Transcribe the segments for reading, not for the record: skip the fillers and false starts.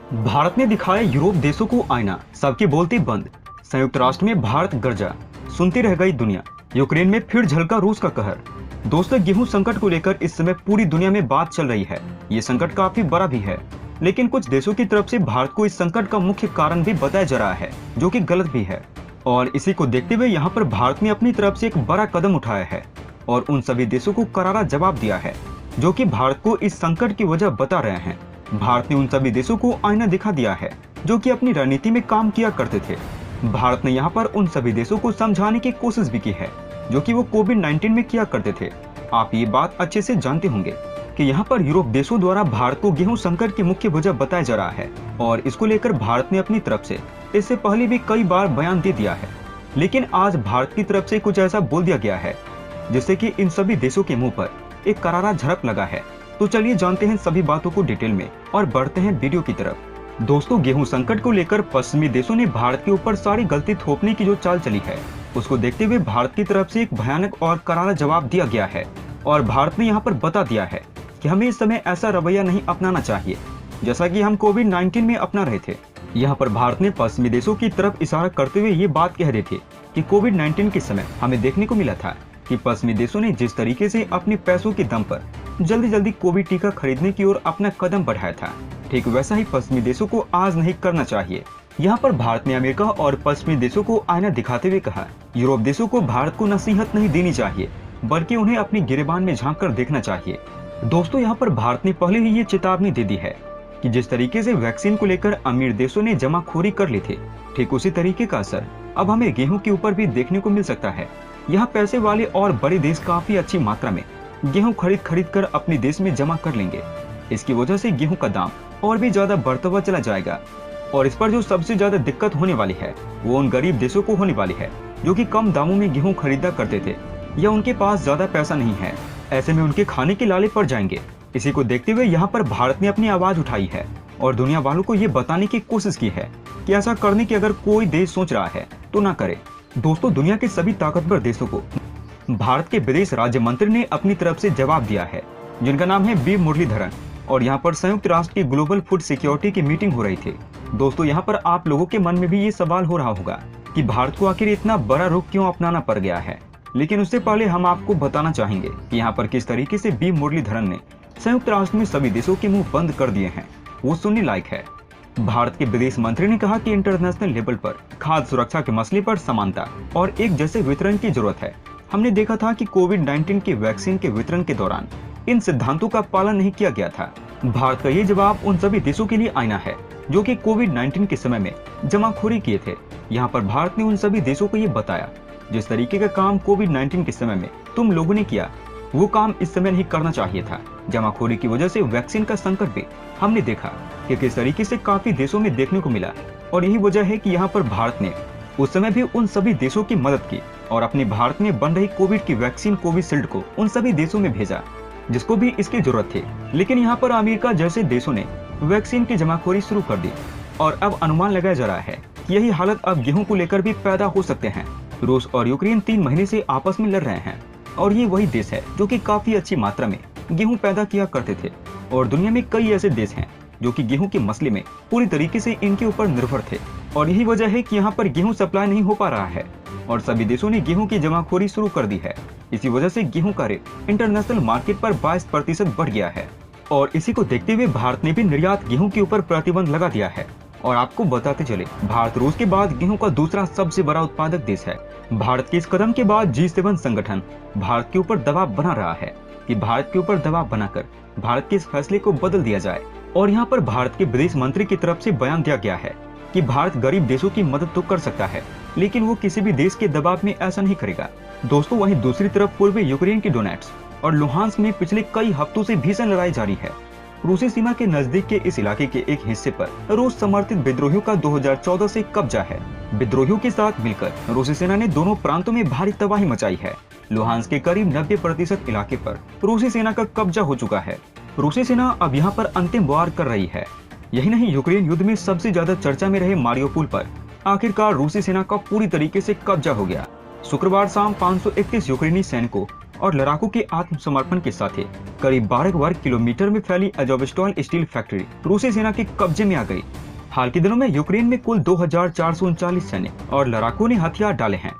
भारत ने दिखाया यूरोप देशों को आईना, सबकी बोलती बंद। संयुक्त राष्ट्र में भारत गर्जा, सुनती रह गई दुनिया। यूक्रेन में फिर झलका रूस का कहर। दोस्तों, गेहूं संकट को लेकर इस समय पूरी दुनिया में बात चल रही है। ये संकट काफी बड़ा भी है, लेकिन कुछ देशों की तरफ से भारत को इस संकट का मुख्य कारण भी बताया जा रहा है, जो कि गलत भी है। और इसी को देखते हुए यहाँ पर भारत ने अपनी तरफ से एक बड़ा कदम उठाया है और उन सभी देशों को करारा जवाब दिया है, जो कि भारत को इस संकट की वजह बता रहे हैं। भारत ने उन सभी देशों को आईना दिखा दिया है, जो कि अपनी रणनीति में काम किया करते थे। भारत ने यहाँ पर उन सभी देशों को समझाने की कोशिश भी की है, जो कि वो कोविड-19 में किया करते थे। आप ये बात अच्छे से जानते होंगे कि यहाँ पर यूरोप देशों द्वारा भारत को गेहूं संकट की मुख्य वजह बताया जा रहा है और इसको लेकर भारत ने अपनी तरफ से इससे पहले भी कई बार बयान दे दिया है। लेकिन आज भारत की तरफ से कुछ ऐसा बोल दिया गया है जिससे कि इन सभी देशों के मुंह पर एक करारा झड़क लगा है। तो चलिए जानते हैं सभी बातों को डिटेल में और बढ़ते हैं वीडियो की तरफ। दोस्तों, गेहूं संकट को लेकर पश्चिमी देशों ने भारत के ऊपर सारी गलती थोपने की जो चाल चली है, उसको देखते हुए भारत की तरफ से एक भयानक और करारा जवाब दिया गया है। और भारत ने यहाँ पर बता दिया है कि हमें इस समय ऐसा रवैया नहीं अपनाना चाहिए जैसा कि हम कोविड-19 में अपना रहे थे। यहाँ पर भारत ने पश्चिमी देशों की तरफ इशारा करते हुए ये बात कह रहे थे कि कोविड-19 के समय हमें देखने को मिला था कि पश्चिमी देशों ने जिस तरीके से अपने पैसों के दम पर जल्दी जल्दी कोविड टीका खरीदने की ओर अपना कदम बढ़ाया था, ठीक वैसा ही पश्चिमी देशों को आज नहीं करना चाहिए। यहाँ पर भारत ने अमेरिका और पश्चिमी देशों को आईना दिखाते हुए कहा, यूरोप देशों को भारत को नसीहत नहीं देनी चाहिए, बल्कि उन्हें अपनी गिरेबान में झांक कर देखना चाहिए। दोस्तों, यहाँ पर भारत ने पहले ही ये चेतावनी दे दी है कि जिस तरीके से वैक्सीन को लेकर अमीर देशों ने जमाखोरी कर ली थी, ठीक उसी तरीके का असर अब हमें गेहूं के ऊपर भी देखने को मिल सकता है। यहाँ पैसे वाले और बड़े देश काफी अच्छी मात्रा में गेहूं खरीद कर अपने देश में जमा कर लेंगे। इसकी वजह से गेहूं का दाम और भी ज्यादा बढ़ता हुआ चला जाएगा और इस पर जो सबसे ज्यादा दिक्कत होने वाली है वो उन गरीब देशों को होने वाली है, जो कि कम दामों में गेहूं खरीदा करते थे या उनके पास ज्यादा पैसा नहीं है। ऐसे में उनके खाने के लाले पड़ जाएंगे। इसी को देखते हुए यहाँ पर भारत ने अपनी आवाज उठाई है और दुनिया वालों को ये बताने की कोशिश की है कि ऐसा करने की अगर कोई देश सोच रहा है तो ना करे। दोस्तों, दुनिया के सभी ताकतवर देशों को भारत के विदेश राज्य मंत्री ने अपनी तरफ से जवाब दिया है, जिनका नाम है वी मुरलीधरन। और यहाँ पर संयुक्त राष्ट्र की ग्लोबल फूड सिक्योरिटी की मीटिंग हो रही थी। दोस्तों, यहाँ पर आप लोगों के मन में भी ये सवाल हो रहा होगा कि भारत को आखिर इतना बड़ा रुख क्यों अपनाना पड़ गया है। लेकिन उससे पहले हम आपको बताना चाहेंगे कि यहाँ पर किस तरीके से वी मुरलीधरन ने संयुक्त राष्ट्र में सभी देशों के मुंह बंद कर दिए हैं, वो सुनने लायक है। भारत के विदेश मंत्री ने कहा कि इंटरनेशनल लेवल पर खाद्य सुरक्षा के मसले पर समानता और एक जैसे वितरण की जरूरत है। हमने देखा था कि कोविड-19 के वैक्सीन के वितरण के दौरान इन सिद्धांतों का पालन नहीं किया गया था। भारत का ये जवाब उन सभी देशों के लिए आईना है जो कि कोविड-19 के समय में जमाखोरी किए थे। यहाँ पर भारत ने उन सभी देशों को ये बताया, जिस तरीके का काम कोविड-19 के समय में तुम लोगों ने किया, वो काम इस समय नहीं करना चाहिए था। जमाखोरी की वजह से वैक्सीन का संकट भी हमने देखा कि किस तरीके से काफी देशों में देखने को मिला। और यही वजह है कि यहाँ पर भारत ने उस समय भी उन सभी देशों की मदद की और अपने भारत में बन रही कोविड की वैक्सीन कोविशील्ड को उन सभी देशों में भेजा जिसको भी इसकी जरूरत थी। लेकिन यहाँ पर अमेरिका जैसे देशों ने वैक्सीन की जमाखोरी शुरू कर दी और अब अनुमान लगाया जा रहा है कि यही हालत अब गेहूं को लेकर भी पैदा हो सकते हैं। रूस और यूक्रेन 3 महीने से आपस में लड़ रहे हैं और ये वही देश है जो कि काफी अच्छी मात्रा में गेहूं पैदा किया करते थे। और दुनिया में कई ऐसे देश हैं जो कि गेहूं के मसले में पूरी तरीके से इनके ऊपर निर्भर थे और यही वजह है कि यहाँ पर गेहूं सप्लाई नहीं हो पा रहा है और सभी देशों ने गेहूं की जमाखोरी शुरू कर दी है। इसी वजह से गेहूं का रेट इंटरनेशनल मार्केट पर 22% बढ़ गया है और इसी को देखते हुए भारत ने भी निर्यात गेहूं के ऊपर प्रतिबंध लगा दिया है। और आपको बताते चले, भारत रूस के बाद गेहूं का दूसरा सबसे बड़ा उत्पादक देश है। भारत के इस कदम के बाद G7 संगठन भारत के ऊपर दबाव बना रहा है कि भारत के ऊपर दबाव बनाकर भारत के इस फैसले को बदल दिया जाए। और यहाँ पर भारत के विदेश मंत्री की तरफ से बयान दिया गया है कि भारत गरीब देशों की मदद तो कर सकता है, लेकिन वो किसी भी देश के दबाव में ऐसा नहीं करेगा। दोस्तों, वहीं दूसरी तरफ पूर्वी यूक्रेन के डोनेट्स्क और लुहांस्क में पिछले कई हफ्तों से भीषण लड़ाई जारी है। रूसी सीमा के नजदीक के इस इलाके के एक हिस्से पर रूस समर्थित विद्रोहियों का 2014 से कब्जा है। विद्रोहियों के साथ मिलकर रूसी सेना ने दोनों प्रांतों में भारी तबाही मचाई है। लुहांस्क के करीब 90% इलाके पर रूसी सेना का कब्जा हो चुका है। रूसी सेना अब यहाँ पर अंतिम वार कर रही है। यही नहीं, यूक्रेन युद्ध में सबसे ज्यादा चर्चा में रहे मारियोपोल पर आखिरकार रूसी सेना का पूरी तरीके से कब्जा हो गया। शुक्रवार शाम 531 यूक्रेनी सैनिकों और लड़ाकों के आत्मसमर्पण के साथ ही करीब 12 वर्ग किलोमीटर में फैली अजोवस्टॉल स्टील फैक्ट्री रूसी सेना के कब्जे में आ गई। हाल के दिनों में यूक्रेन में कुल 2439 सैनिक और लड़ाकों ने हथियार डाले हैं।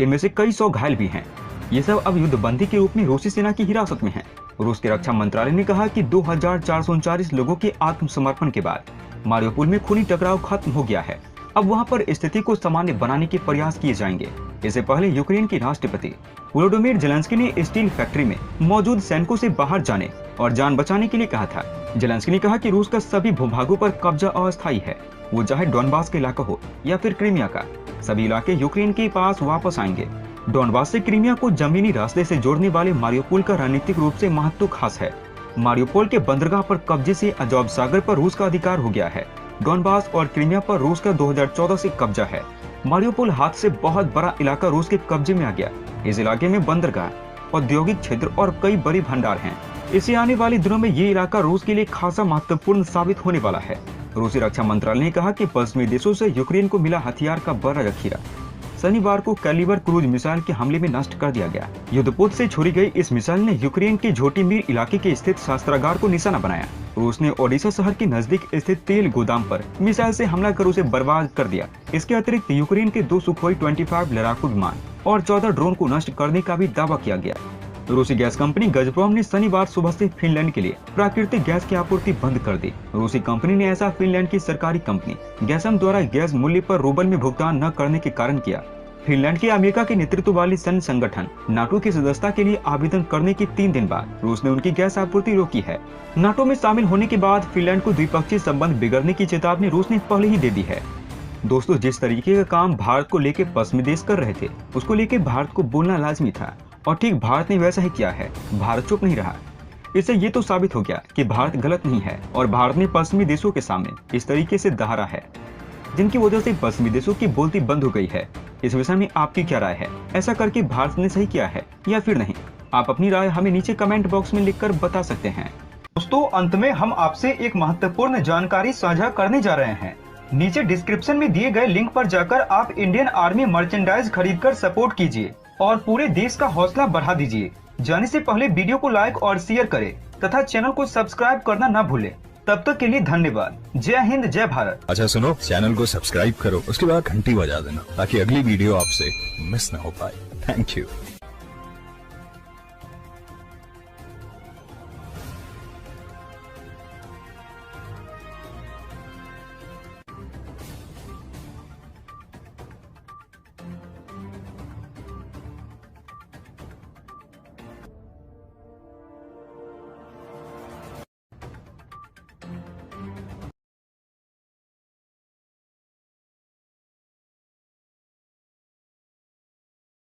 इनमें से कई सौ घायल भी हैं। ये सब अब युद्धबंदी के रूप में रूसी सेना की हिरासत में हैं। रूस के रक्षा मंत्रालय ने कहा कि 2439 लोगों के आत्मसमर्पण के बाद मारियोपोल में खूनी टकराव खत्म हो गया है। अब वहां पर स्थिति को सामान्य बनाने के प्रयास किए जाएंगे। इससे पहले यूक्रेन के राष्ट्रपति वोलोडिमीर ज़ेलेंस्की ने स्टील फैक्ट्री में मौजूद सैनिकों से बाहर जाने और जान बचाने के लिए कहा था। ज़ेलेंस्की ने कहा कि रूस का सभी भूभागों पर कब्जा अस्थायी है, वो चाहे डोनबास के इलाका हो या फिर क्रीमिया का, सभी इलाके यूक्रेन के पास वापस आएंगे। डोनबास से क्रीमिया को जमीनी रास्ते से जोड़ने वाले मारियोपोल का रणनीतिक रूप से महत्व खास है। मारियोपोल के बंदरगाह पर कब्जे से अजोव सागर पर रूस का अधिकार हो गया है। डोनबास और क्रीमिया पर रूस का 2014 से कब्जा है। मारियोपोल हाथ से बहुत बड़ा इलाका रूस के कब्जे में आ गया। इस इलाके में बंदरगाह, औद्योगिक क्षेत्र और कई बड़े भंडार हैं। इससे आने वाले दिनों में ये इलाका रूस के लिए खासा महत्वपूर्ण साबित होने वाला है। रूसी रक्षा मंत्रालय ने कहा कि पश्चिमी देशों से यूक्रेन को मिला हथियार का बड़ा जखीरा शनिवार को कैलिबर क्रूज मिसाइल के हमले में नष्ट कर दिया गया। युद्धपोत से छोड़ी गई इस मिसाइल ने यूक्रेन के झोटिमीर इलाके के स्थित शस्त्रागार को निशाना बनाया। रूस ने ओडिशा शहर के नजदीक स्थित तेल गोदाम पर मिसाइल से हमला कर उसे बर्बाद कर दिया। इसके अतिरिक्त यूक्रेन के 2 सुखोई 25 लड़ाकू विमान और 14 ड्रोन को नष्ट करने का भी दावा किया गया। रूसी गैस कंपनी गजप्रोम ने शनिवार सुबह से फिनलैंड के लिए प्राकृतिक गैस की आपूर्ति बंद कर दी। रूसी कंपनी ने ऐसा फिनलैंड की सरकारी कंपनी गैसम द्वारा गैस मूल्य पर रूबल में भुगतान न करने के कारण किया। फिनलैंड के अमेरिका के नेतृत्व वाली सैन्य संगठन नाटो की सदस्यता के लिए आवेदन करने के 3 दिन बाद रूस ने उनकी गैस आपूर्ति रोकी है। नाटो में शामिल होने के बाद फिनलैंड को द्विपक्षीय संबंध बिगड़ने की चेतावनी रूस ने पहले ही दे दी है। दोस्तों, जिस तरीके का काम भारत को लेकर पश्चिमी देश कर रहे थे, उसको लेकर भारत को बोलना लाजमी था और ठीक भारत ने वैसा ही किया है। भारत चुप नहीं रहा। इससे ये तो साबित हो गया कि भारत गलत नहीं है और भारत ने पश्चिमी देशों के सामने इस तरीके से दहाड़ा है, जिनकी वजह से पश्चिमी देशों की बोलती बंद हो गई है। इस विषय में आपकी क्या राय है? ऐसा करके भारत ने सही किया है या फिर नहीं? आप अपनी राय हमें नीचे कमेंट बॉक्स में लिखकर बता सकते हैं। दोस्तों, अंत में हम आपसे एक महत्वपूर्ण जानकारी साझा करने जा रहे हैं। नीचे डिस्क्रिप्शन में दिए गए लिंक पर जाकर आप इंडियन आर्मी मर्चेंडाइज खरीदकर सपोर्ट कीजिए और पूरे देश का हौसला बढ़ा दीजिए। जाने से पहले वीडियो को लाइक और शेयर करें तथा चैनल को सब्सक्राइब करना न भूलें। तब तक के लिए धन्यवाद। जय हिंद, जय भारत। अच्छा सुनो, चैनल को सब्सक्राइब करो, उसके बाद घंटी बजा देना ताकि अगली वीडियो आपसे मिस न हो पाए। Thank you.